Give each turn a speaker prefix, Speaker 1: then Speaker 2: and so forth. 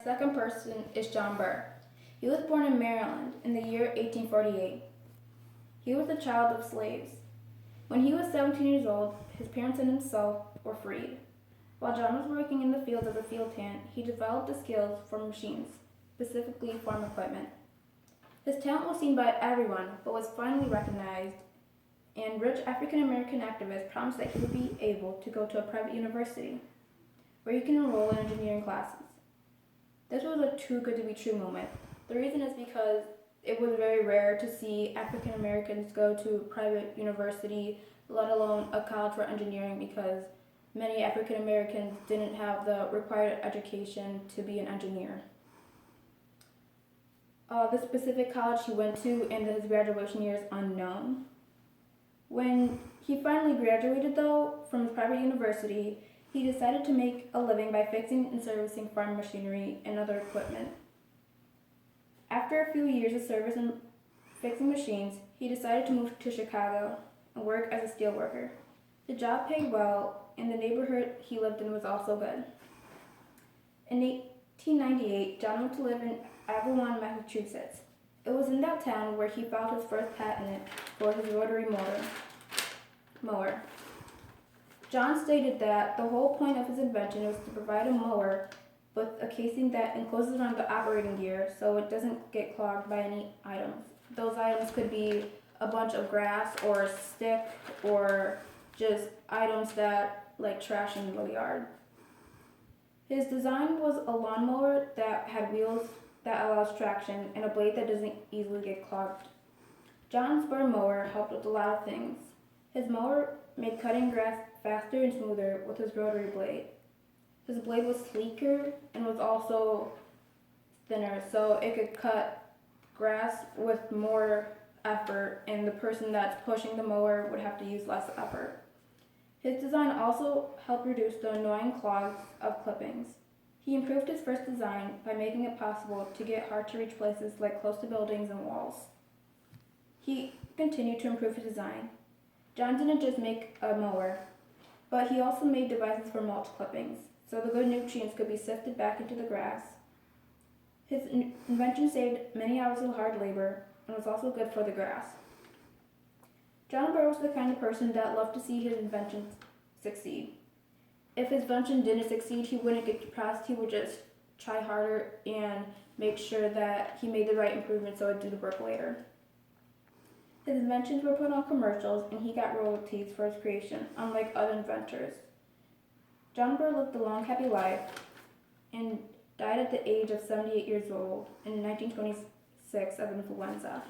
Speaker 1: The second person is John Burr. He was born in Maryland in the year 1848. He was the child of slaves. When he was 17 years old, his parents and himself were freed. While John was working in the fields as a field hand, he developed the skills for machines, specifically farm equipment. His talent was seen by everyone, but was finally recognized, and rich African American activists promised that he would be able to go to a private university, where he can enroll in engineering classes. This was a too good to be true moment. The reason is because it was very rare to see African Americans go to private university, let alone a college for engineering, because many African Americans didn't have the required education to be an engineer. The specific college he went to and his graduation year is unknown. When he finally graduated, though, from his private university, he decided to make a living by fixing and servicing farm machinery and other equipment. After a few years of service and fixing machines, he decided to move to Chicago and work as a steel worker. The job paid well, and the neighborhood he lived in was also good. In 1898, John went to live in Avalon, Massachusetts. It was in that town where he filed his first patent for his rotary mower. John stated that the whole point of his invention was to provide a mower with a casing that encloses around the operating gear so it doesn't get clogged by any items. Those items could be a bunch of grass or a stick or just items that like trash in the yard. His design was a lawnmower that had wheels that allows traction and a blade that doesn't easily get clogged. John's Burr mower helped with a lot of things. His mower made cutting grass faster and smoother with his rotary blade. His blade was sleeker and was also thinner, so it could cut grass with more effort, and the person that's pushing the mower would have to use less effort. His design also helped reduce the annoying clogs of clippings. He improved his first design by making it possible to get hard-to-reach places like close to buildings and walls. He continued to improve his design. John didn't just make a mower, but he also made devices for mulch clippings, so the good nutrients could be sifted back into the grass. His invention saved many hours of hard labor and was also good for the grass. John Burr was the kind of person that loved to see his inventions succeed. If his invention didn't succeed, he wouldn't get depressed. He would just try harder and make sure that he made the right improvements so it'd do the work later. His inventions were put on commercials and he got royalties for his creation, unlike other inventors. John Burr lived a long, happy life and died at the age of 78 years old in 1926 of influenza.